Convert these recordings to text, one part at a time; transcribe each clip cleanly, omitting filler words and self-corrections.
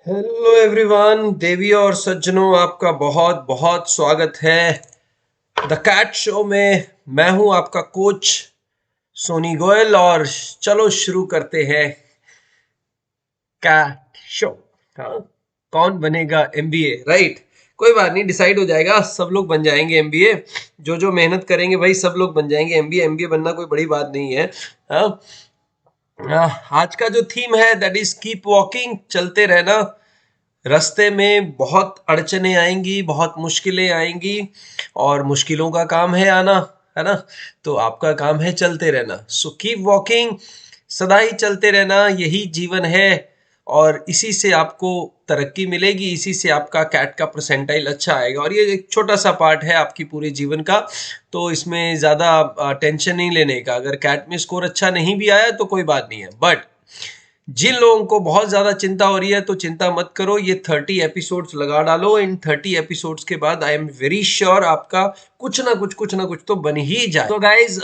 Hello everyone, देवी और सज्जनों, आपका बहुत बहुत स्वागत है द कैट शो में। मैं हूं आपका कोच सोनी गोयल और चलो शुरू करते हैं कैट शो। हाँ, कौन बनेगा एमबीए? राइट, कोई बात नहीं, डिसाइड हो जाएगा, सब लोग बन जाएंगे एमबीए। जो जो मेहनत करेंगे भाई सब लोग बन जाएंगे एमबीए। एमबीए बनना कोई बड़ी बात नहीं है। हाँ, आज का जो थीम है दैट इज कीप वॉकिंग, चलते रहना। रास्ते में बहुत अड़चने आएंगी, बहुत मुश्किलें आएंगी और मुश्किलों का काम है आना, है ना? तो आपका काम है चलते रहना। सो कीप वॉकिंग, सदा ही चलते रहना, यही जीवन है। और इसी से आपको तरक्की मिलेगी, इसी से आपका कैट का परसेंटाइल अच्छा आएगा। और ये एक छोटा सा पार्ट है आपकी पूरे जीवन का, तो इसमें ज़्यादा टेंशन नहीं लेने का। अगर कैट में स्कोर अच्छा नहीं भी आया तो कोई बात नहीं है, बट जिन लोगों को बहुत ज्यादा चिंता हो रही है तो चिंता मत करो, ये 30 एपिसोड्स लगा डालो। इन 30 एपिसोड्स के बाद आई एम वेरी श्योर आपका कुछ ना कुछ तो बन ही जाए। तो गाइज,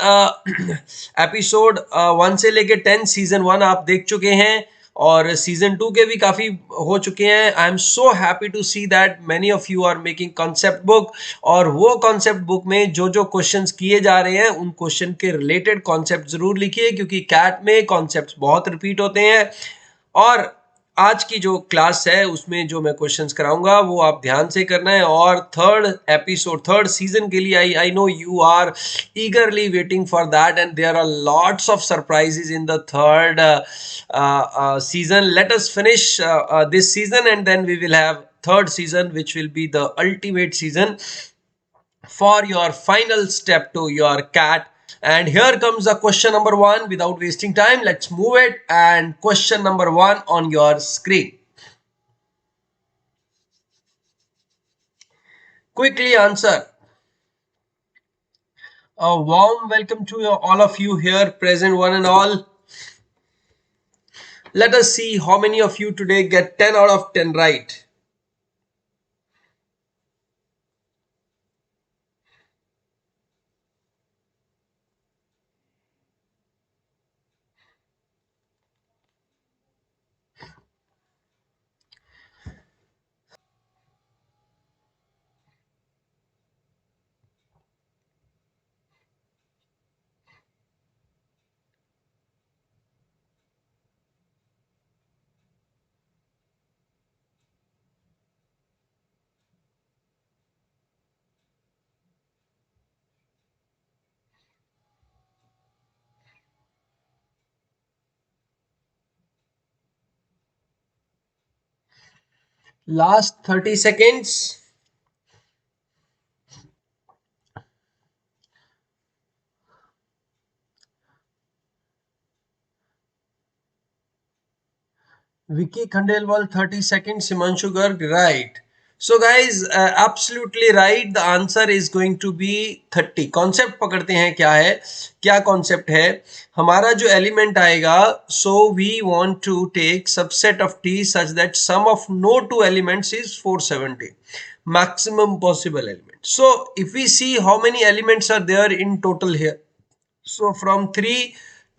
एपिसोड 1 से लेके 10, सीजन 1 आप देख चुके हैं और सीजन 2 के भी काफी हो चुके हैं। I am so happy to see that many of you are making concept book, और वो कॉन्सेप्ट बुक में जो जो क्वेश्चंस किए जा रहे हैं उन क्वेश्चन के रिलेटेड कॉन्सेप्ट जरूर लिखिए, क्योंकि कैट में कॉन्सेप्ट्स बहुत रिपीट होते हैं। और आज की जो क्लास है उसमें जो मैं क्वेश्चंस कराऊंगा वो आप ध्यान से करना है। और थर्ड सीजन के लिए I know you are eagerly waiting for that, and there are lots of surprises in the third season. Let us finish this season and then we will have third season, which will be the ultimate season for your final step to your cat. And here comes the question number 1. Without wasting time, let's move it. And question number 1 on your screen. Quickly answer. A warm welcome to all of you here present, one and all. Let us see how many of you today get 10 out of 10 right. Last 30 seconds. Vicky Khandelwal, 30 seconds. Himanshu Garg, right. So guys, absolutely right. The answer is going to be 30. Concept पकड़ते हैं, क्या है, क्या concept है हमारा जो element आएगा. So we want to take subset of T such that sum of no two elements is 470, maximum possible element. So if we see how many elements are there in total here, so from 3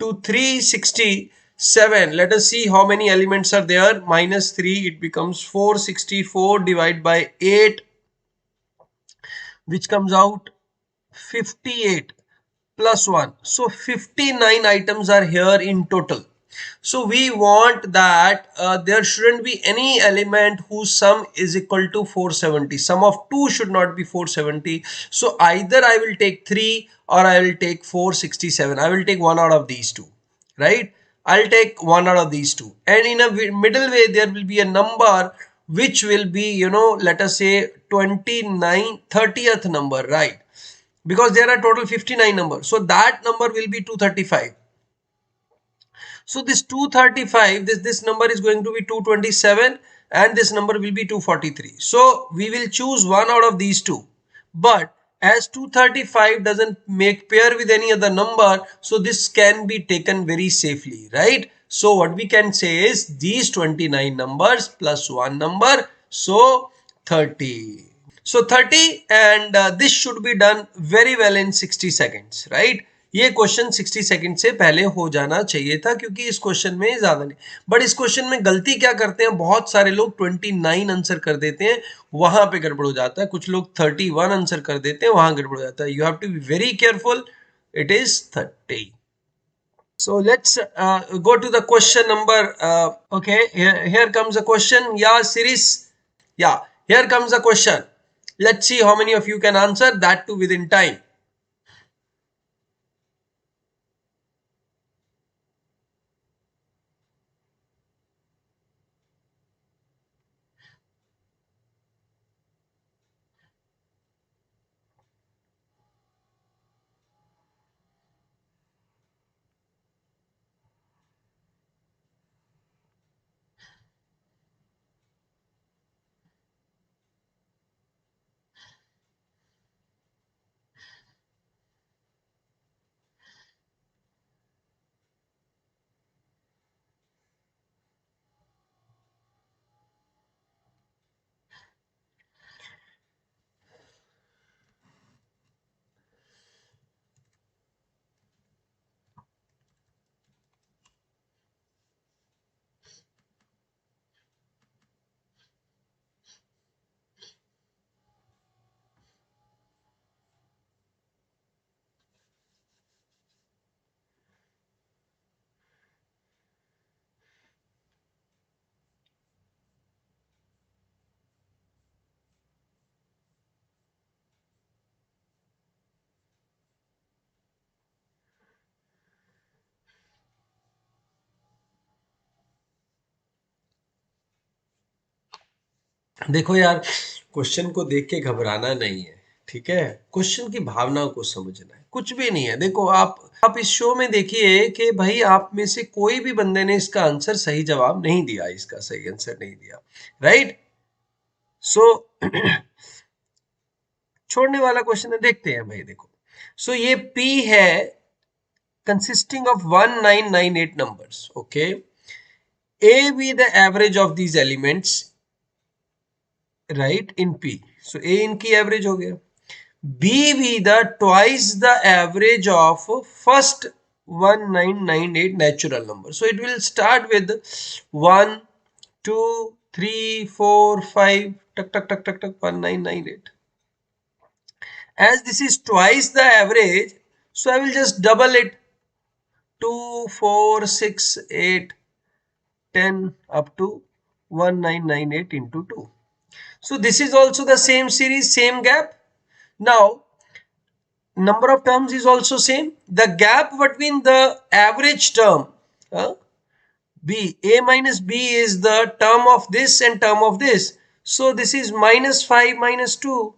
to 367, let us see how many elements are there. Minus 3, it becomes 464 divided by 8, which comes out 58 plus 1. So 59 items are here in total. So we want that there shouldn't be any element whose sum is equal to 470. Sum of 2 should not be 470. So either I will take 3 or I will take 467. I will take one out of these two, right? I'll take one out of these two. And in a middle way, there will be a number which will be, let us say 29, 30th number, right? Because there are total 59 numbers. So that number will be 235. So this 235, this number is going to be 227 and this number will be 243. So we will choose one out of these two. But as 235 doesn't make pair with any other number, so this can be taken very safely, right? So what we can say is these 29 numbers plus one number, so 30. So 30, and this should be done very well in 60 seconds, right? ये question 60 second से पहले हो जाना चाहिए था, क्योंकि इस question में ज्यादा नहीं। बट इस क्वेश्चन में गलती क्या करते हैं, बहुत सारे लोग 29 आंसर कर देते हैं, वहां पे गड़बड़ हो जाता है। कुछ लोग 31 आंसर कर देते हैं, वहां गड़बड़ हो जाता है। You have to be very careful, it is 30। So let's go to the question number. Okay, here comes the question. Yeah, series. Yeah, here comes the question. Let's see how many of you can answer that too within time. देखो यार, question को देख के घबराना नहीं है, ठीक है। क्वेश्चन की भावना को समझना है, कुछ भी नहीं है। देखो आप इस शो में देखिए कि भाई आप में से कोई भी बंदे ने इसका आंसर सही जवाब नहीं दिया, इसका सही आंसर नहीं दिया, राइट। सो छोड़ने वाला क्वेश्चन है, देखते हैं भाई। देखो, सो ये P है consisting of 1998 numbers, okay. A be the average of these elements, right, in P. So A इनकी average हो गया. B be the twice the average of first 1998 natural number. So it will start with 1, 2, 3, 4, 5, tuck, tuck, tuck, tuck, tuck, 1998. As this is twice the average, so I will just double it. 2, 4, 6, 8, 10 up to 1998 into 2. So this is also the same series, same gap. Now number of terms is also same. The gap between the average term, B, A minus B is the term of this and term of this. So this is minus 5 minus 2.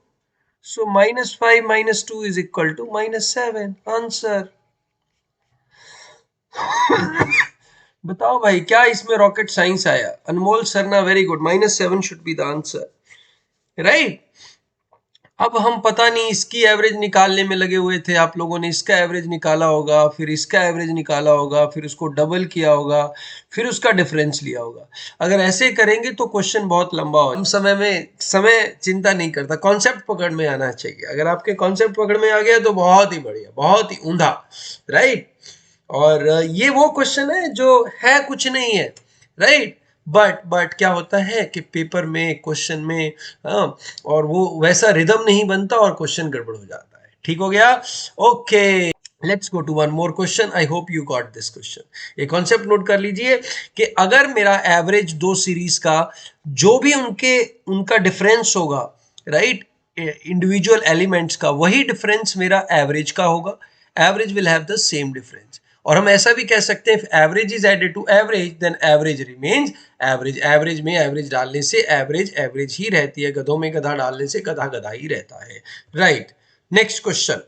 So minus 5 minus 2 is equal to minus 7. Answer. बताओ भाई, क्या इसमें rocket science आया? Anmol Sarna, very good, -7 should be the answer, right. अब हम पता नहीं इसकी एवरेज निकालने में लगे हुए थे, आप लोगों ने इसका एवरेज निकाला होगा, फिर इसका एवरेज निकाला होगा, फिर उसको डबल किया होगा, फिर उसका डिफरेंस लिया होगा। अगर ऐसे करेंगे तो क्वेश्चन बहुत लंबा हो। हम समय चिंता नहीं करता, कॉन्सेप्ट पकड़ में आना चाहिए। अगर आपके कॉन्सेप्ट पकड़ में आ गया तो बहुत ही बढ़िया, बहुत ही उम्दा, राइट। और ये वो क्वेश्चन है जो है कुछ नहीं है, राइट। बट क्या होता है कि पेपर में, क्वेश्चन में, हाँ, और वो वैसा रिदम नहीं बनता और क्वेश्चन गड़बड़ हो जाता है। ठीक हो गया, okay. Let's go to one more question. I hope you got this question. ये कॉन्सेप्ट नोट कर लीजिए कि अगर मेरा एवरेज दो सीरीज का जो भी उनका डिफरेंस होगा, राइट, इंडिविजुअल एलिमेंट्स का, वही डिफरेंस मेरा एवरेज का होगा। Average will have the same difference. और हम ऐसा भी कह सकते हैं, average is added to average then average remains average. Average में एवरेज डालने से एवरेज एवरेज ही रहती है, गधों में गधा डालने से गधा गधा ही रहता है, राइट। नेक्स्ट क्वेश्चन,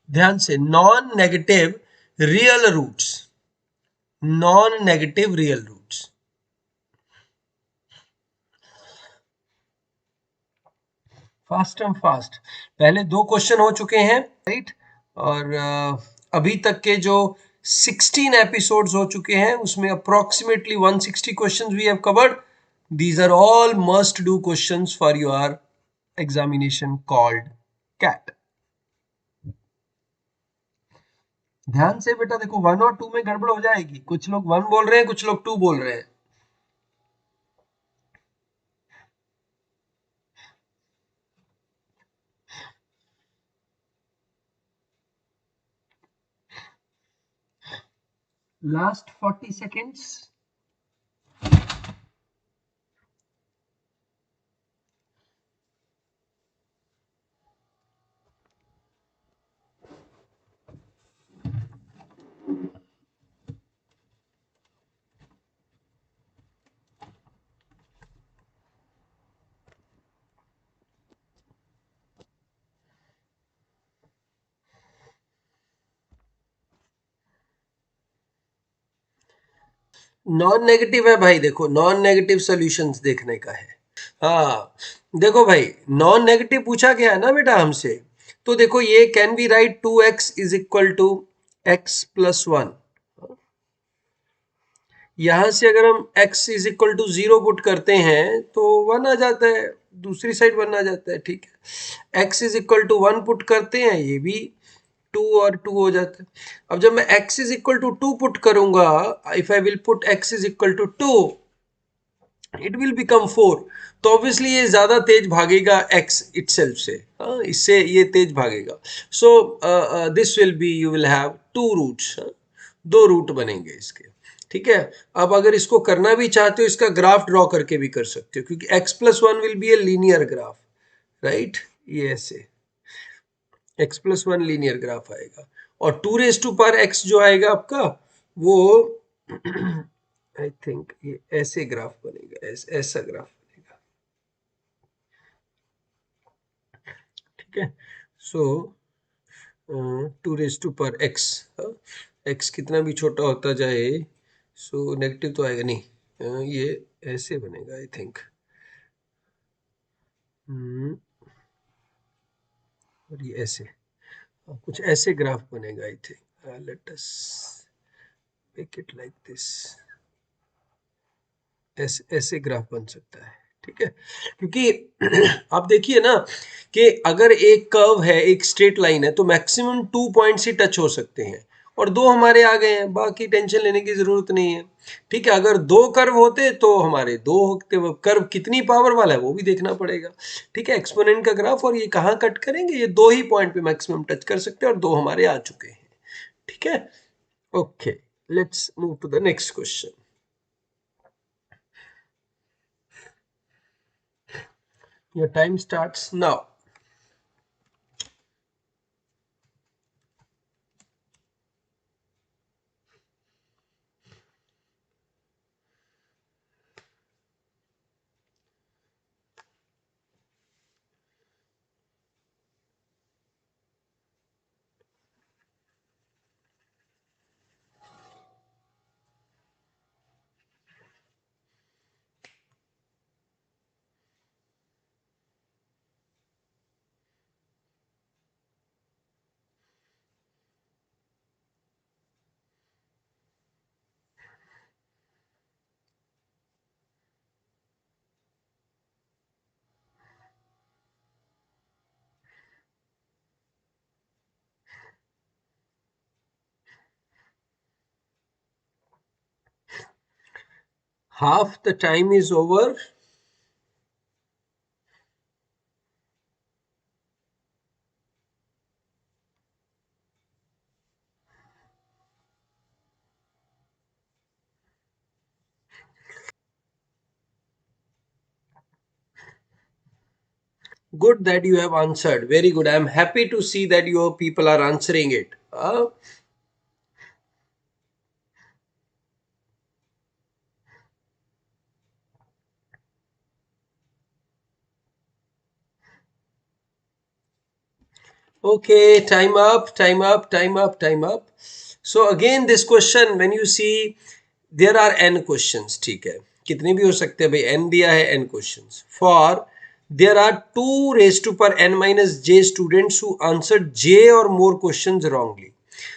ध्यान से। Non negative real roots, non negative real roots. Fast and fast, पहले दो क्वेश्चन हो चुके हैं, राइट। और अभी तक के जो 16 एपिसोड्स हो चुके हैं उसमें approximately 160 questions we have covered. These are all must do questions for your examination called CAT. ध्यान से बेटा देखो, 1 और 2 में गड़बड़ हो जाएगी, कुछ लोग 1 बोल रहे हैं, कुछ लोग 2 बोल रहे हैं। Last 40 seconds. नॉन नेगेटिव है भाई, देखो नॉन नेगेटिव सॉल्यूशंस देखने का है। हाँ देखो भाई, नॉन नेगेटिव पूछा गया है ना बेटा हमसे, तो देखो ये can be write 2x is equal to X plus 1। यहां से अगर हम x is equal to 0 put करते हैं तो 1 आ जाता है, दूसरी साइड 1 आ जाता है, ठीक है। x is equal to 1 put करते हैं, ये भी 2 और 2 हो जाता है। अब जब मैं x is equal to 2 put करूंगा, if I will put x is equal to 2, it will become 4। तो ऑब्वियसली ये ज्यादा तेज भागेगा x इटसेल्फ से, हाँ, इससे ये तेज भागेगा। So this will be, you will have two roots, दो रूट बनेंगे इसके, ठीक है। अब अगर इसको करना भी चाहते हो, इसका ग्राफ ड्रॉ करके भी कर सकते हो, क्योंकि x plus 1 will be a linear graph, right. ये ऐसे x प्लस 1 लीनियर ग्राफ आएगा, और 2 रेज टू पावर x जो आएगा आपका, वो आई थिंक ये ऐसे ग्राफ बनेगा, ऐसा ग्राफ बनेगा, ठीक है। So 2 raise to power x, x कितना भी छोटा होता जाए, सो नेगेटिव तो आएगा नहीं, ये ऐसे बनेगा आई थिंक, और ये ऐसे, कुछ ऐसे ग्राफ बनेगा I think. Let us make it like this, ऐसे ऐसे ग्राफ बन सकता है, ठीक है। क्योंकि आप देखिए ना कि अगर एक कर्व है, एक स्ट्रेट लाइन है, तो मैक्सिमम 2 पॉइंट्स ही टच हो सकते हैं, और दो हमारे आ गए हैं, बाकी टेंशन लेने की जरूरत नहीं है, ठीक है। अगर दो कर्व होते तो हमारे दो होते, वो कर्व कितनी पावर वाला है वो भी देखना पड़ेगा, ठीक है। एक्सपोनेंट का ग्राफ, और ये कहाँ कट करेंगे, ये दो ही पॉइंट पे मैक्सिमम टच कर सकते हैं, और दो हमारे आ चुके हैं, ठीक है। Okay, let's move to the next question. Your time starts now. Half the time is over. Good that you have answered. Very good. I am happy to see that your people are answering it. Okay, time up, time up, time up, time up. So again this question, when you see there are n questions, ठीक है, कितने भी हो सकते हैं भाई, n दिया है, n questions. For there are 2 raised to power n minus j students who answered j or more questions wrongly.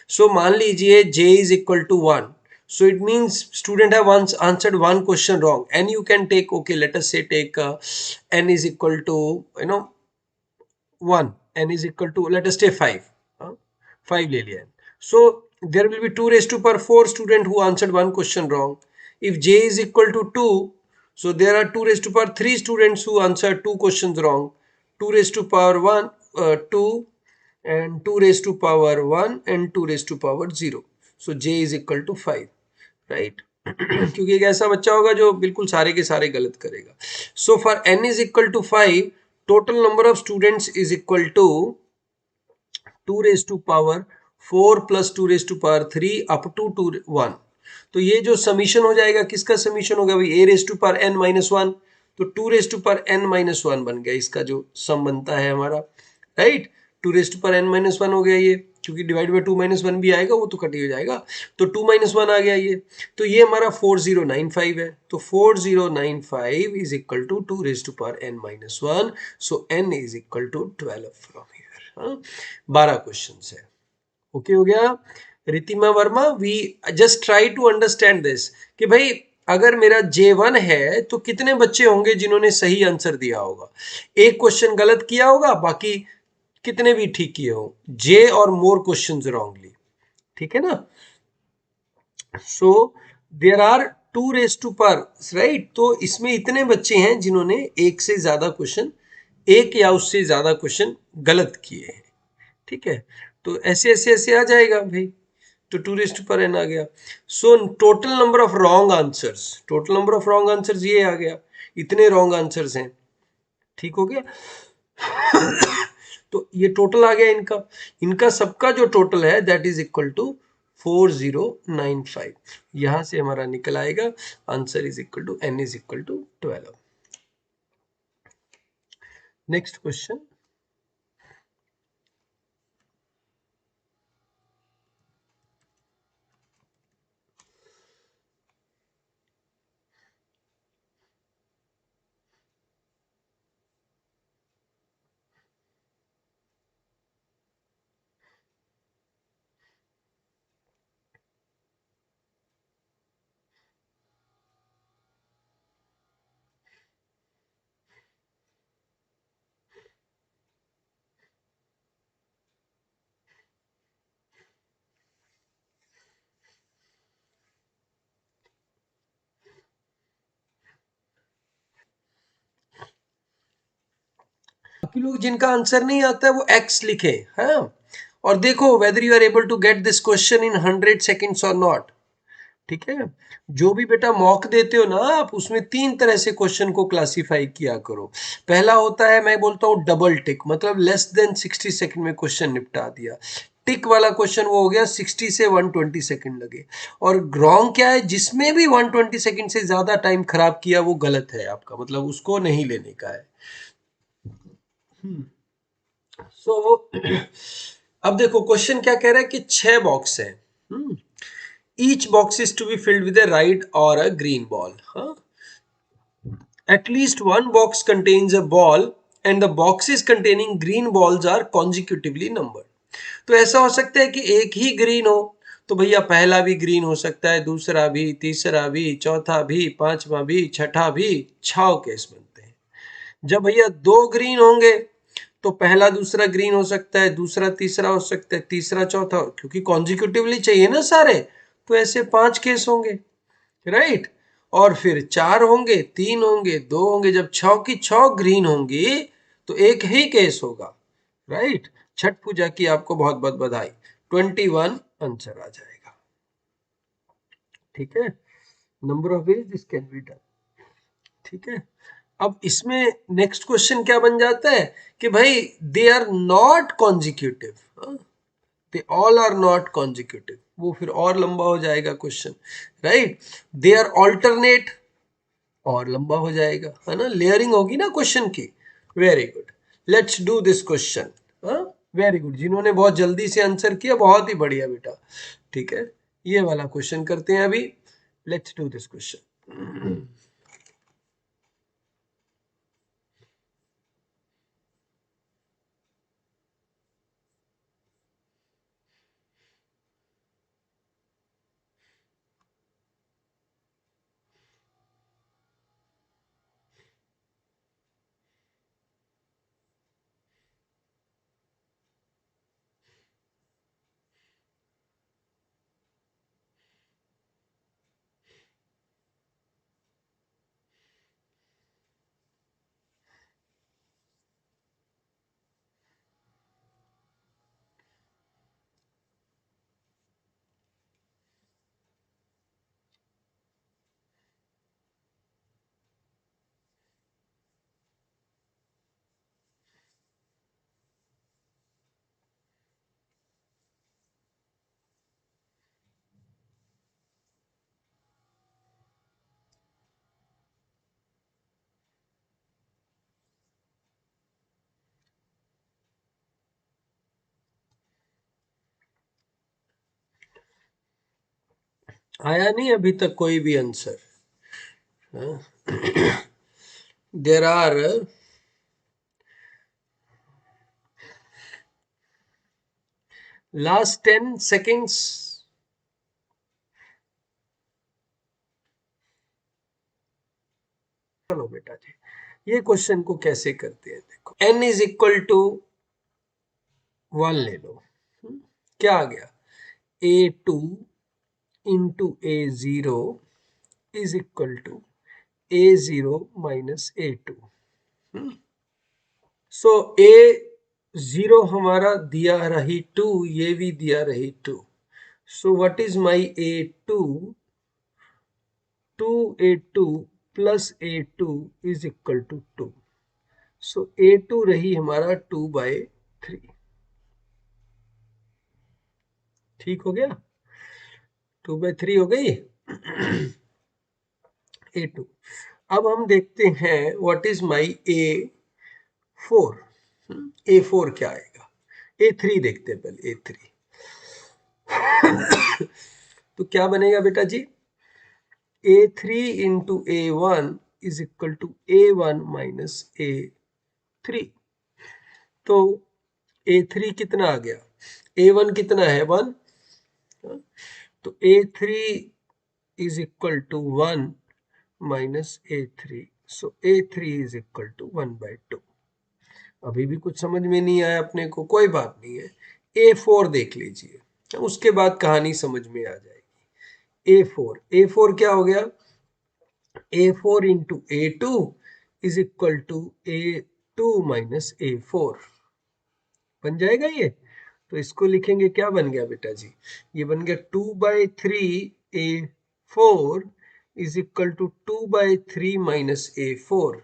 So मान लीजिए j is equal to 1. So it means student have once answered one question wrong, and you can take, okay, let us say take n is equal to, 1, n is equal to, let us say 5, 5 ले लिया है। So there will be 2 raised to power 4 student who answered one question wrong. If j is equal to 2, so there are 2 raised to power 3 students who answered 2 questions wrong. 2 raised to power 1, 2, and 2 raised to power 1 and 2 raised to power 0. So j is equal to 5, right? क्योंकि एक ऐसा बच्चा होगा जो बिल्कुल सारे के सारे गलत करेगा. So for n is equal to 5, total number of students is equal to 2 raised to power 4 plus 2 raised to power 3 up to 2 1. तो ये जो समीशन हो जाएगा, किसका समीशन होगा भाई? a raised to power n minus 1. तो 2 raised to power n minus 1 बन गया, इसका जो सम बनता है हमारा, right? 2 raised to power n minus 1 हो गया ये, क्योंकि डिवाइड बाय 2 minus 1 भी आएगा, वो तो कट ही हो जाएगा. तो 2 minus 1 आ गया ये. तो ये हमारा 4095 है. तो 4095 is equal to 2 raised to power n minus 1. So n is equal to 12 from here. 12 question है. ओके हो गया. Ritima Verma, we just try to understand this कि भाई अगर मेरा J1 है तो कितने बच्चे होंगे जिन्होंने सही आंसर दिया होगा? एक क्वेश्चन गलत किया होगा, बाकी कितने भी ठीक किए हो. J और मोर क्वेश्चंस रॉन्गली, ठीक है ना? So there are 2 raise to power, right? तो इसमें इतने बच्चे हैं जिन्होंने एक से ज्यादा क्वेश्चन, एक या उससे ज्यादा क्वेश्चन गलत किए हैं, ठीक है? तो ऐसे ऐसे ऐसे आ जाएगा भाई. तो 2 रेज टू पर एन आ गया. So total number of wrong answers, total number of wrong answers ये आ गया, इतने रॉन्ग आंसर्स हैं. ठीक हो गया. तो ये टोटल आ गया इनका. इनका सबका जो टोटल है दैट इज इक्वल टू 4095. यहां से हमारा निकल आएगा answer is equal to n is equal to 12. Next question. बाकी लोग जिनका आंसर नहीं आता है वो एक्स लिखे, हाँ? और देखो whether you are able to get this question in 100 seconds और नॉट. ठीक है. जो भी बेटा मॉक देते हो ना आप, उसमें 3 तरह से क्वेश्चन को क्लासिफाई किया करो. पहला होता है, मैं बोलता हूँ डबल टिक, मतलब लेस देन 60 सेकंड में क्वेश्चन निपटा दिया. टिक वाला क्वेश्चन वो हो गया 60 से 120 सेकंड लगे. और रॉन्ग क्या है? जिसमें भी 120 सेकंड से ज्यादा टाइम खराब किया वो गलत है आपका, मतलब उसको नहीं लेने का है. सो अब देखो क्वेश्चन क्या कह रहा है कि 6 बॉक्स है. Each box is to be filled with a right और a ग्रीन बॉल. हाँ, at least one box contains a ball and the boxes containing green balls are consecutively numbered. तो ऐसा हो सकता है कि एक ही ग्रीन हो, तो भैया पहला भी ग्रीन हो सकता है, दूसरा भी, तीसरा भी, चौथा भी, पांचवा भी, छठा भी. 6 केस बनते हैं. जब भैया 2 ग्रीन होंगे तो पहला दूसरा ग्रीन हो सकता है, दूसरा तीसरा हो सकता है, तीसरा चौथा, क्योंकि कॉन्जिक्यूटिवली चाहिए ना सारे. तो ऐसे 5 केस होंगे, राइट? और फिर 4 होंगे, 3 होंगे, 2 होंगे. जब 6 की 6 ग्रीन होंगी तो एक ही केस होगा, राइट? छठ पूजा की आपको बहुत बहुत बधाई. 21 आंसर आ जाएगा. ठीक है. Number of ways this can be done. ठीक है. अब इसमें नेक्स्ट क्वेश्चन क्या बन जाता है कि भाई they are not consecutive, they all are not consecutive. वो फिर और लंबा हो जाएगा question, right? They are alternate, और लंबा हो जाएगा, है ना? लेयरिंग होगी ना क्वेश्चन की. Very good. Let's do this question. Very good. जिन्होंने बहुत जल्दी से आंसर किया, बहुत ही बढ़िया बेटा. ठीक है. ये वाला क्वेश्चन करते हैं अभी. Let's do this question. आया नहीं अभी तक कोई भी answer? There are last 10 seconds। चलो बेटा जी, ये क्वेश्चन को कैसे करते हैं देखो। n इज इक्वल टू 1 ले लो। क्या आ गया? a2 into a0 is equal to a0 minus a2। So a0 हमारा दिया रही 2, ये भी दिया रही 2। So what is my a2? 2a2 plus a2 is equal to 2। So a2 रही हमारा 2/3। ठीक हो गया? 2/3 हो गई a2। अब हम देखते हैं what is my a4। a4 क्या आएगा? a3 देखते हैं पहले, a3 तो क्या बनेगा बेटा जी? a3 into a1 is equal to a1 minus a3। तो a3 कितना आ गया? a1 कितना है? 1। तो a3 is equal to 1 minus a3। So a3 is equal to 1/2। अभी भी कुछ समझ में नहीं आया अपने को, कोई बात नहीं है। a4 देख लीजिए, उसके बाद कहानी समझ में आ जाएगी। a4 क्या हो गया? a4 into a2 is equal to a2 minus a4 बन जाएगा ये। तो इसको लिखेंगे, क्या बन गया बेटा जी? ये बन गया 2/3 a4 is equal to 2/3 minus a4।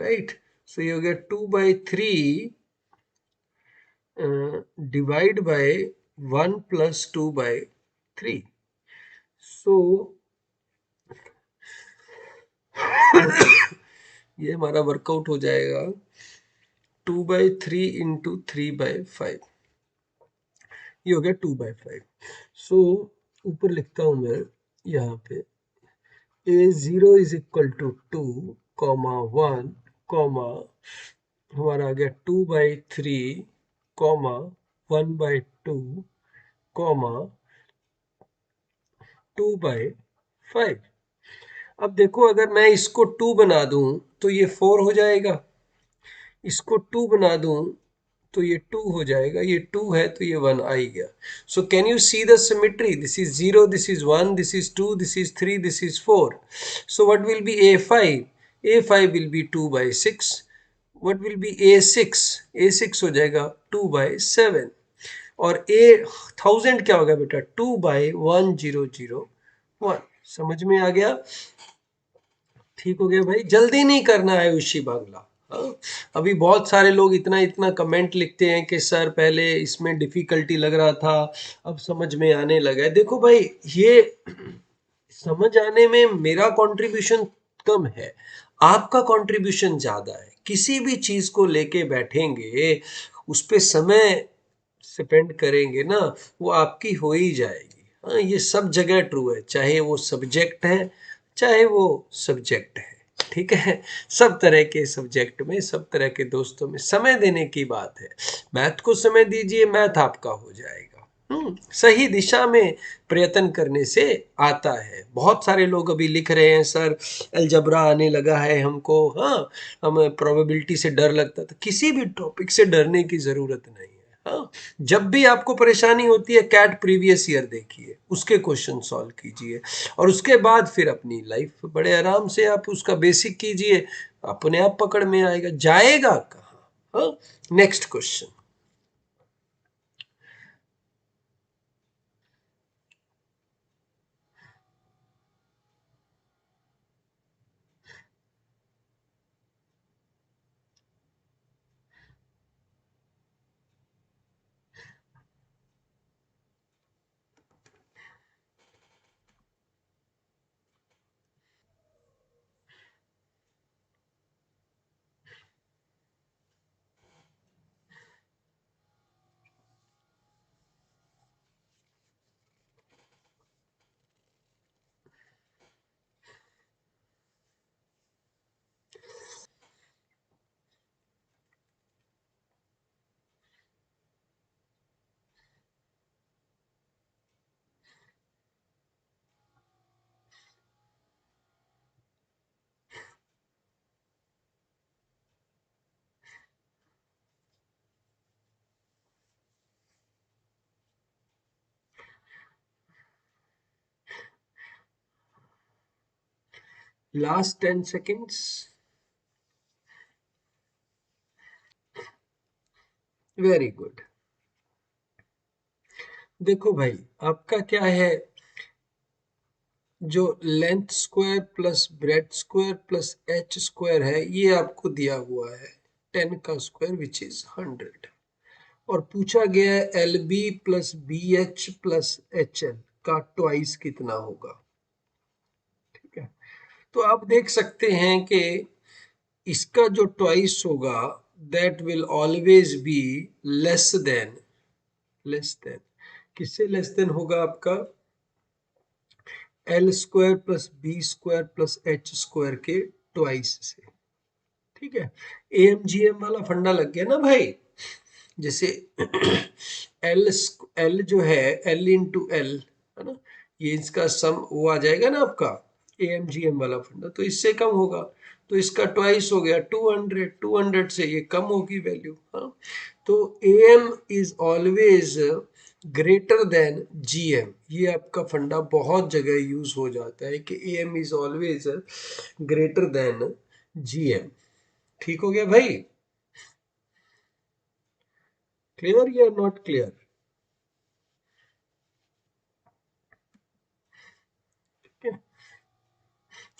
Right. So ये हो गया 2/3 डिवाइड बाय 1 प्लस 2/3। सो ये हमारा वर्कआउट हो जाएगा 2/3 इंटू 3/5। ये हो गया 2/5। सो ऊपर लिखता हूं मैं यहाँ पे a0 is equal to 2 comma 1 comma हमारा आ गया 2/3 कॉमा 1/2 कॉमा 2/5। अब देखो, अगर मैं इसको 2 बना दूं तो ये 4 हो जाएगा, इसको 2 बना दूं तो ये 2 हो जाएगा, ये 2 है तो ये 1 आ ही गया। So can you see the symmetry? This is 0, this is 1, this is 2, this is 3, this is 4। So what will be a5? a5 will be 2/6। What will be a6? a6 हो जाएगा 2/7। और a1000 क्या होगा बेटा? 2/1001। समझ में आ गया? ठीक हो गया भाई। जल्दी नहीं करना है उसी बांग्ला। हाँ? अभी बहुत सारे लोग इतना इतना कमेंट लिखते हैं कि सर पहले इसमें डिफिकल्टी लग रहा था, अब समझ में आने लगा है। देखो भाई, ये समझ आने में मेरा कंट्रीब्यूशन कम है, आपका कंट्रीब्यूशन ज्यादा है। किसी भी चीज को लेके बैठेंगे, उस पे समय स्पेंड करेंगे ना, वो आपकी हो ही जाएगी। हाँ, ये सब जगह ट्रू है, चाहे वो सब्जेक्ट है चाहे वो सब्जेक्ट है। ठीक है, सब तरह के सब्जेक्ट में, सब तरह के दोस्तों में समय देने की बात है। मैथ को समय दीजिए, मैथ आपका हो जाएगा। सही दिशा में प्रयत्न करने से आता है। बहुत सारे लोग अभी लिख रहे हैं सर अलजबरा आने लगा है हमको। हाँ, हमें प्रोबेबिलिटी से डर लगता था। किसी भी टॉपिक से डरने की जरूरत नहीं है। हाँ, जब भी आपको परेशानी होती है, कैट प्रीवियस ईयर देखिए, उसके क्वेश्चन सॉल्व कीजिए, और उसके बाद फिर अपनी लाइफ बड़े आराम से आप उसका बेसिक कीजिए, अपने आप पकड़ में आएगा। जाएगा कहाँ? हाँ, next question. Last 10 seconds. Very good. देखो भाई, आपका क्या है, जो length square plus bread square plus H square है, ये आपको दिया हुआ है 10 का स्क्वायर विच इज 100, और पूछा गया है L B plus B H plus H L का ट्वाइस कितना होगा। ठीक है, तो आप देख सकते हैं कि इसका जो ट्वाइस होगा that will always be less than, less than, किससे लेस देन होगा आपका, L square plus B square plus H square के ट्वाइस से। ठीक है, एएमजीएम वाला फंडा लग गया ना भाई। जैसे एल एल जो है एल इंटू एल, है ना, ये इसका सम वो आ जाएगा ना आपका, एएमजीएम वाला फंडा, तो इससे कम होगा, तो इसका ट्वाइस हो गया 200, 200 से ये कम होगी वैल्यू। हाँ, तो M is always greater than GM, ये आपका फंडा बहुत जगह यूज हो जाता है कि M is always greater than GM. ठीक हो गया भाई, क्लियर या नॉट क्लियर?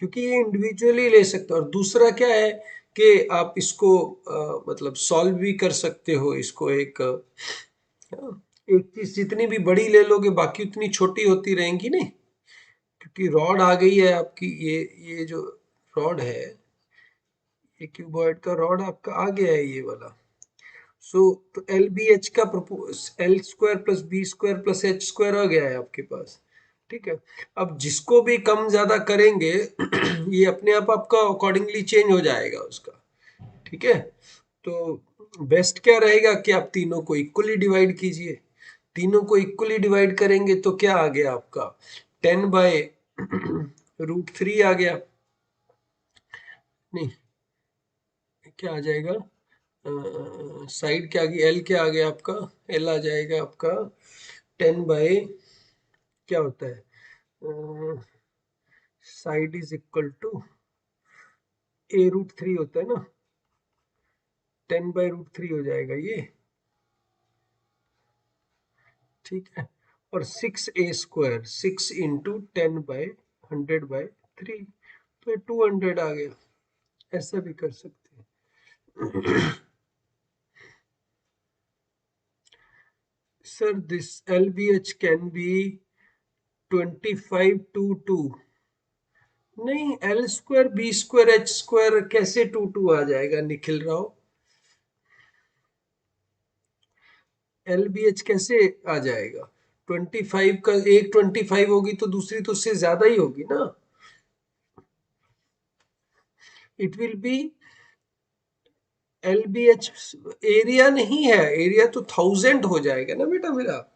क्योंकि ये इंडिविजुअली ले सकते हो, और दूसरा क्या है कि आप इसको मतलब सॉल्व भी कर सकते हो इसको, एक चीज जितनी भी बड़ी ले लोगे बाकी उतनी छोटी होती रहेंगी नहीं, क्योंकि रॉड आ गई है आपकी, ये जो रॉड है, ये क्यूबॉइड का रॉड आपका आ गया है ये वाला। सो तो एल बी एच का L square plus B square plus H square आ गया है आपके पास। ठीक है, अब जिसको भी कम ज्यादा करेंगे ये अपने आप आपका अकॉर्डिंगली चेंज हो जाएगा उसका। ठीक है, तो बेस्ट क्या रहेगा कि आप तीनों को इक्वली डिवाइड कीजिए। तीनों को इक्वली डिवाइड करेंगे तो क्या आ गया आपका, 10/√3 आ गया, नहीं क्या आ जाएगा, साइड क्या आ गई, एल क्या आ गया आपका, एल आ जाएगा आपका 10 बाय, क्या होता है, side is equal to A√3 होता है ना, 10/√3 हो जाएगा ये। ठीक है, और 6A², 6 × 10/100/3, तो ये 200 आ गया। ऐसा भी कर सकते हैं। Sir this LBH can be 25/2 नहीं, L square B square H square कैसे 2 आ जाएगा Nikhil Rao, L B H कैसे आ जाएगा, 25 का एक 25 होगी तो दूसरी तो उससे ज्यादा ही होगी ना, it will be L B H, area नहीं है, एरिया तो 1000 हो जाएगा ना बेटा मेरा।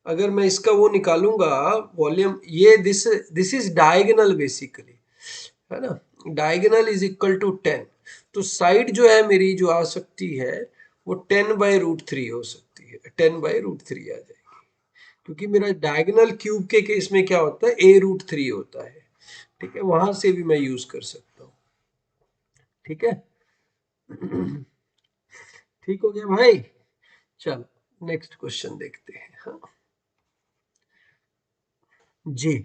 अगर मैं इसका वो निकालूंगा वॉल्यूम, ये this this is diagonal basically, है ना, डायगोनल इज इक्वल टू 10, तो साइड जो है मेरी जो आ सकती है वो 10/√3 हो सकती है, 10/√3 आ जाएगी, क्योंकि मेरा डायगोनल क्यूब के केस में क्या होता है, A√3 होता है। ठीक है, वहां से भी मैं यूज कर सकता हूँ। ठीक है, ठीक हो गया भाई, चलो नेक्स्ट क्वेश्चन देखते हैं। हाँ जी।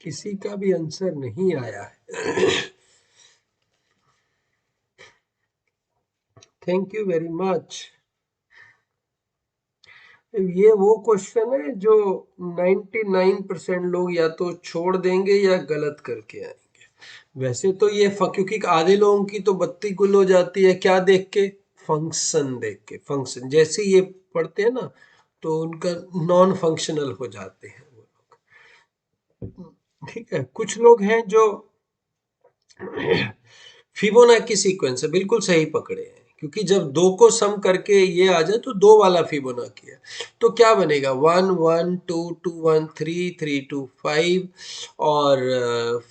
किसी का भी आंसर नहीं आया है। Thank you very much. ये वो क्वेश्चन है जो 99% लोग या तो छोड़ देंगे या गलत करके आएंगे। वैसे तो ये क्योंकि आधे लोगों की तो बत्ती गुल हो जाती है क्या देख के, फंक्शन देख के। फंक्शन जैसे ये पढ़ते हैं ना तो उनका नॉन फंक्शनल हो जाते हैं वो लोग। ठीक है, कुछ लोग हैं जो फिबोनाची सीक्वेंस है, बिल्कुल सही पकड़े हैं, क्योंकि जब दो को सम करके ये आ जाए तो दो वाला फिबोनाची है। तो क्या बनेगा, 1 1 2 2 1 3 3 2 5 और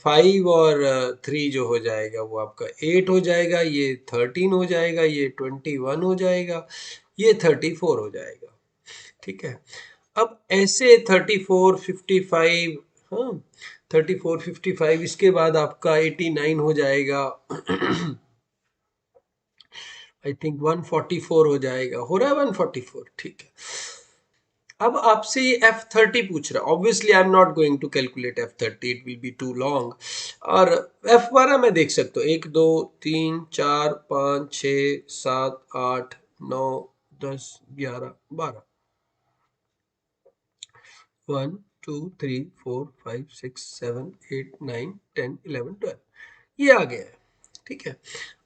5 और 3 जो हो जाएगा वो आपका 8 हो जाएगा, ये 13 हो जाएगा, ये 21 हो जाएगा, ये 34 हो जाएगा। ठीक है, अब ऐसे 34 55, हाँ 34 55, इसके बाद आपका 89 हो जाएगा। आई थिंक 144 हो जाएगा, हो रहा है 144। ठीक है, अब आपसे ये F30 पूछ रहा है। Obviously I am not going to calculate F30, it will be too long. और F12 मैं देख सकता हूँ, 1 2 3 4 5 6 7 8 9 10 11 12, 1 2 3 4 5 6 7 8 9 10 11 12, ये आ गया है। ठीक है,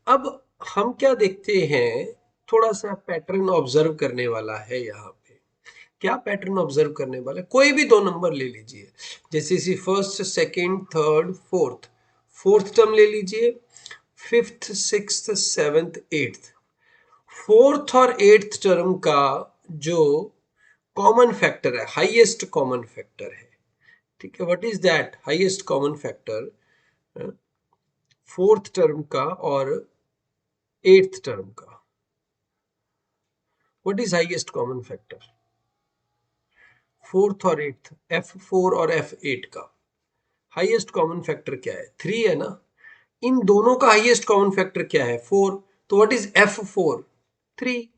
अब हम क्या देखते हैं, थोड़ा सा पैटर्न ऑब्जर्व करने वाला है यहाँ पे। क्या पैटर्न ऑब्जर्व करने वाला है, कोई भी दो नंबर ले लीजिए, जैसे इसी first second third fourth, fourth term ले लीजिए, fifth sixth seventh eighth. Fourth और एट्थ टर्म का जो कॉमन फैक्टर है, हाईएस्ट कॉमन फैक्टर है। ठीक है, what is that highest common factor fourth term का और एट्थ टर्म का? What is highest common factor fourth और एट्थ, F4 और F8 का हाईएस्ट कॉमन फैक्टर क्या है? 3 है ना। इन दोनों का हाईएस्ट कॉमन फैक्टर क्या है? 4। तो what is F4? 3।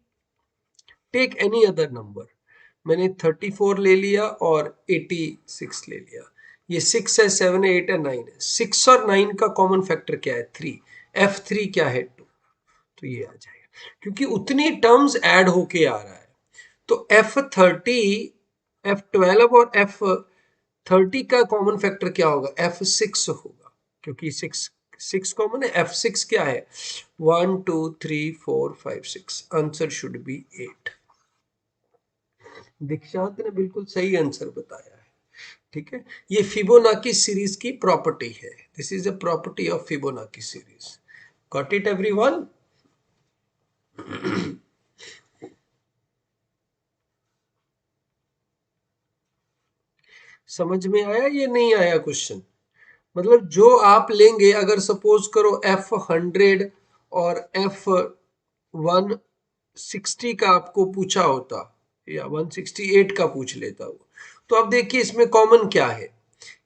Take any other number. मैंने 34 ले लिया और 86 ले लिया, ये 6 है, 7 है, 8 है, 9 है। 6 और 9 का कॉमन फैक्टर क्या है? 3। F3 क्या है? 2। तो ये आ जाएगा, क्योंकि उतनी टर्म्स ऐड होके आ रहा है। तो F30, F12 और F30 का कॉमन फैक्टर क्या होगा? F6 होगा, क्योंकि 6 6 कॉमन है। F6 क्या है? 1 2 3 4 5 6, आंसर शुड बी 8। दीक्षांत ने बिल्कुल सही आंसर बताया है। ठीक है, ये फिबोनाची सीरीज की प्रॉपर्टी है। This is a property of Fibonacci series. Got it everyone? समझ में आया ये नहीं आया क्वेश्चन? मतलब जो आप लेंगे, अगर सपोज करो F100 और F160 का आपको पूछा होता, या 168 का पूछ लेता वो, तो अब देखिए इसमें कॉमन क्या है।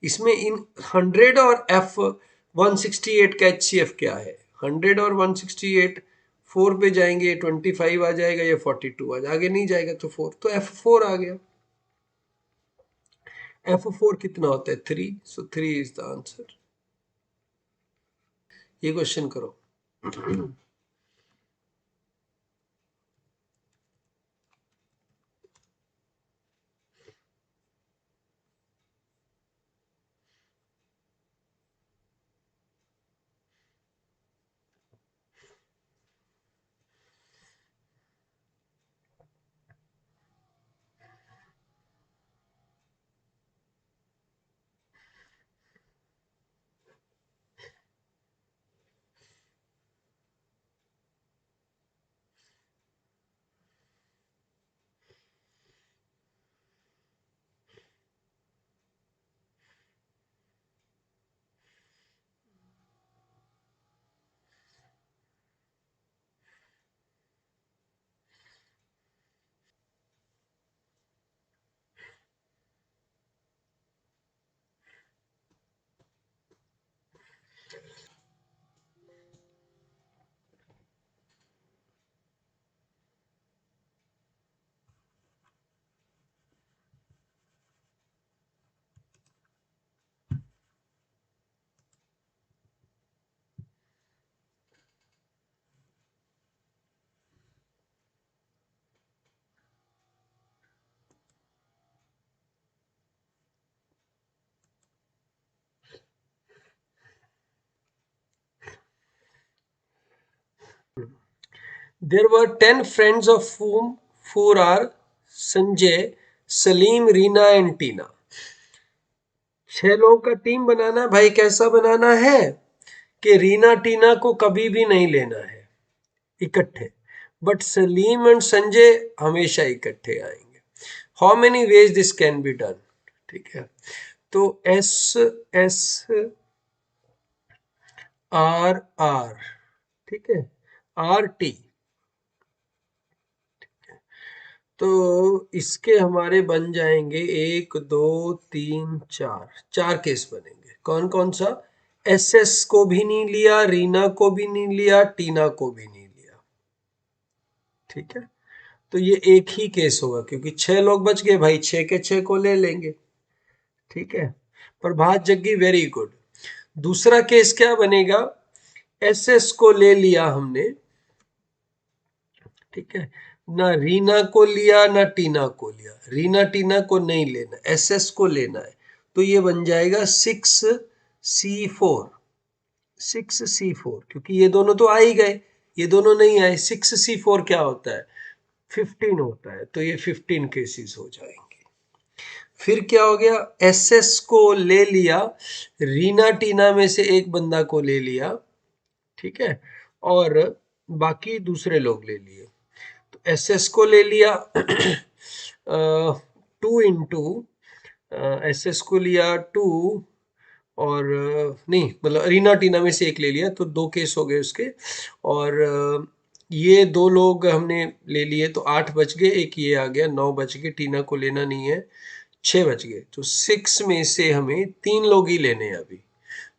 इसमें इन 100 और F168 का HCF क्या है? 100 और 168 4 पे जाएंगे, 25 आ जाएगा, या 42 आ जाएगा, आगे नहीं जाएगा तो 4, तो F4 आ गया। F4 कितना होता है? 3, सो 3 इज द आंसर। ये क्वेश्चन करो। There were 10 friends of whom 4 are Sanjay, Salim, Reena and Tina. 6 लोगों का टीम बनाना है भाई। कैसा बनाना है कि रीना टीना को कभी भी नहीं लेना है इकट्ठे, बट सलीम एंड संजय हमेशा इकट्ठे आएंगे। How many ways this can be done? ठीक है, तो एस एस आर आर, ठीक है, आर टी, तो इसके हमारे बन जाएंगे 1 2 3 4, 4 केस बनेंगे। कौन कौन सा? एस एस को भी नहीं लिया, रीना को भी नहीं लिया, टीना को भी नहीं लिया। ठीक है, तो ये एक ही केस होगा क्योंकि 6 लोग बच गए भाई, 6 के 6 को ले लेंगे। ठीक है, प्रभात जग्गी वेरी गुड। दूसरा केस क्या बनेगा? एस एस को ले लिया हमने, ठीक है, ना रीना को लिया ना टीना को लिया, रीना टीना को नहीं लेना, एस एस को लेना है। तो ये बन जाएगा 6C4, 6C4, क्योंकि ये दोनों तो आ ही गए, ये दोनों नहीं आए। 6C4 क्या होता है? 15 होता है, तो ये 15 केसेस हो जाएंगे। फिर क्या हो गया? एस एस को ले लिया, रीना टीना में से एक बंदा को ले लिया, ठीक है, और बाकी दूसरे लोग ले लिए। तो एस एस को ले लिया 2 इंटू, एस एस को लिया 2, और नहीं मतलब रीना टीना में से एक ले लिया, तो 2 केस हो गए उसके। और ये 2 लोग हमने ले लिए, तो 8 बच गए, एक ये आ गया, 9 बच गए, टीना को लेना नहीं है, 6 बच गए। तो 6 में से हमें 3 लोग ही लेने हैं अभी।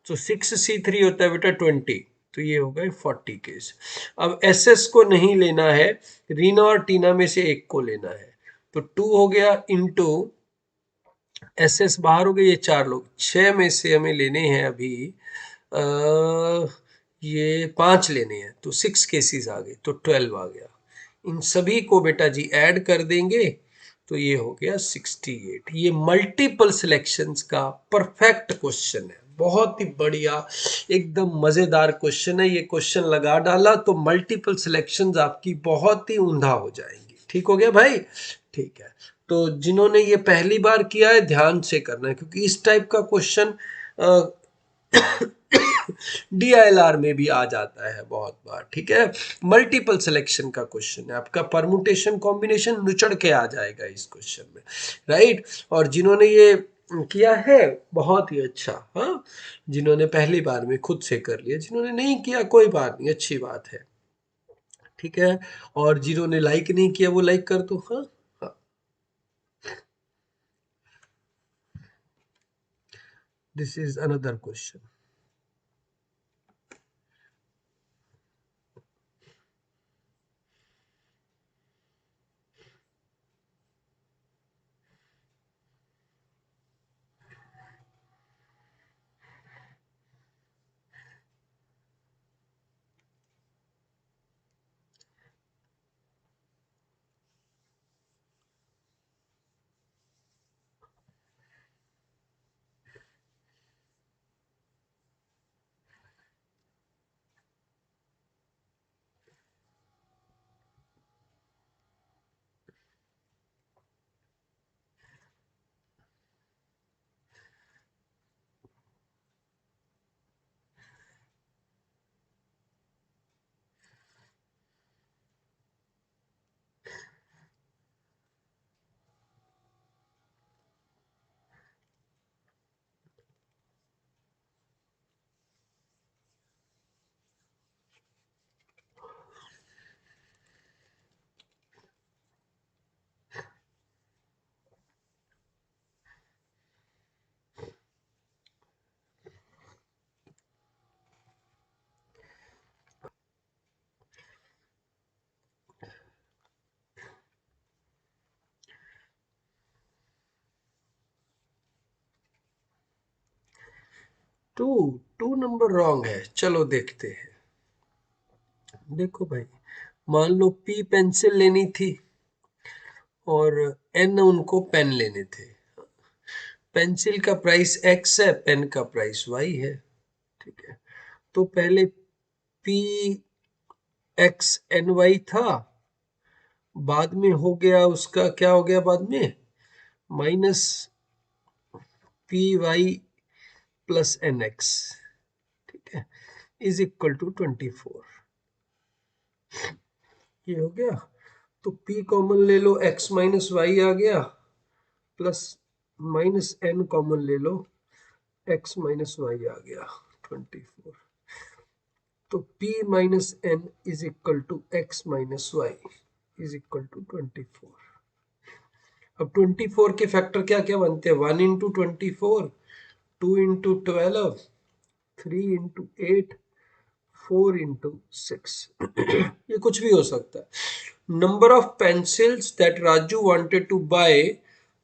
तो 6C3 होता है बेटा 20, तो ये हो गए 40 केस। अब एस एस को नहीं लेना है, रीना और टीना में से एक को लेना है, तो 2 हो गया इंटू एस एस बाहर हो गए, ये 4 लोग, 6 में से हमें लेने हैं अभी आ, ये 5 लेने हैं, तो 6 केसेस आ गए, तो 12 आ गया। इन सभी को बेटा जी ऐड कर देंगे, तो ये हो गया 68। ये मल्टीपल सिलेक्शंस का परफेक्ट क्वेश्चन है, बहुत ही बढ़िया, एकदम मजेदार क्वेश्चन है। ये क्वेश्चन लगा डाला तो मल्टीपल सिलेक्शंस आपकी बहुत ही उम्दा हो जाएंगी। ठीक हो गया भाई? ठीक है, तो जिन्होंने ये पहली बार किया है ध्यान से करना है, क्योंकि इस टाइप का क्वेश्चन डीआईएलआर में भी आ जाता है बहुत बार। ठीक है, मल्टीपल सिलेक्शन का क्वेश्चन है, आपका परमुटेशन कॉम्बिनेशन नुचड़ के आ जाएगा इस क्वेश्चन में, राइट। और जिन्होंने ये किया है बहुत ही अच्छा, हाँ, जिन्होंने पहली बार में खुद से कर लिया, जिन्होंने नहीं किया कोई बात नहीं, अच्छी बात है। ठीक है, और जिन्होंने लाइक नहीं किया वो लाइक कर दो। हाँ हाँ, this is another question. 2, 2 number wrong है, चलो देखते हैं। देखो भाई, मान लो पी पेंसिल लेनी थी और एन उनको पेन लेने थे। पेंसिल का प्राइस एक्स है, पेन का प्राइस वाई है। ठीक है, तो पहले पी एक्स एन वाई था, बाद में हो गया उसका क्या हो गया बाद में, minus P Y plus N X, ठीक है, इज इक्वल टू 24। ये हो गया। तो p कॉमन ले लो, x माइनस वाई आ गया, प्लस माइनस n कॉमन ले लो, x माइनस वाई आ गया 24। तो p minus n is equal to x minus Y is equal to 24। अब 24 के फैक्टर क्या क्या बनते हैं, 1 इंटू 24, 2 इंटू 12, 3 इंटू 8, 4 इंटू 6। ये कुछ भी हो सकता है। Number of pencils that Raju wanted to buy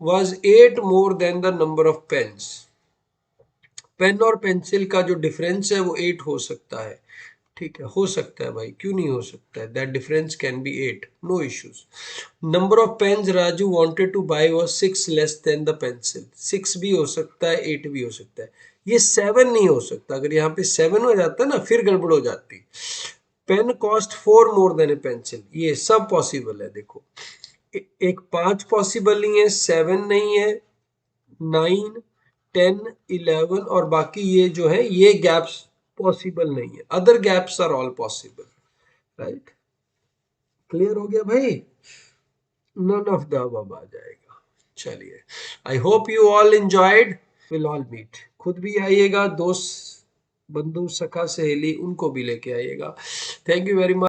was 8 more than the number of pens. Pen और पेंसिल का जो डिफरेंस है वो 8 हो सकता है, ठीक है, हो सकता है भाई, क्यों नहीं हो सकता है, that difference can be 8, no issues. Number of pens Raju wanted to buy was 6 less than the pencil. 6 भी हो सकता है, 8 भी हो सकता है, ये 7 नहीं हो सकता। अगर यहाँ पे 7 हो जाता ना फिर गड़बड़ हो जाती। Pen cost 4 more than a pencil, ये सब पॉसिबल है। देखो एक 5 पॉसिबल नहीं है, 7 नहीं है, 9, 10, 11 और बाकी ये जो है ये गैप्स पॉसिबल नहीं है, other gaps are all possible, right. Clear हो गया भाई, नन ऑफ द अबव आ जाएगा। चलिए, I hope you all enjoyed, will all meet. खुद भी आइएगा, दोस्त बंधु सखा सहेली उनको भी लेके आइएगा। Thank you very much.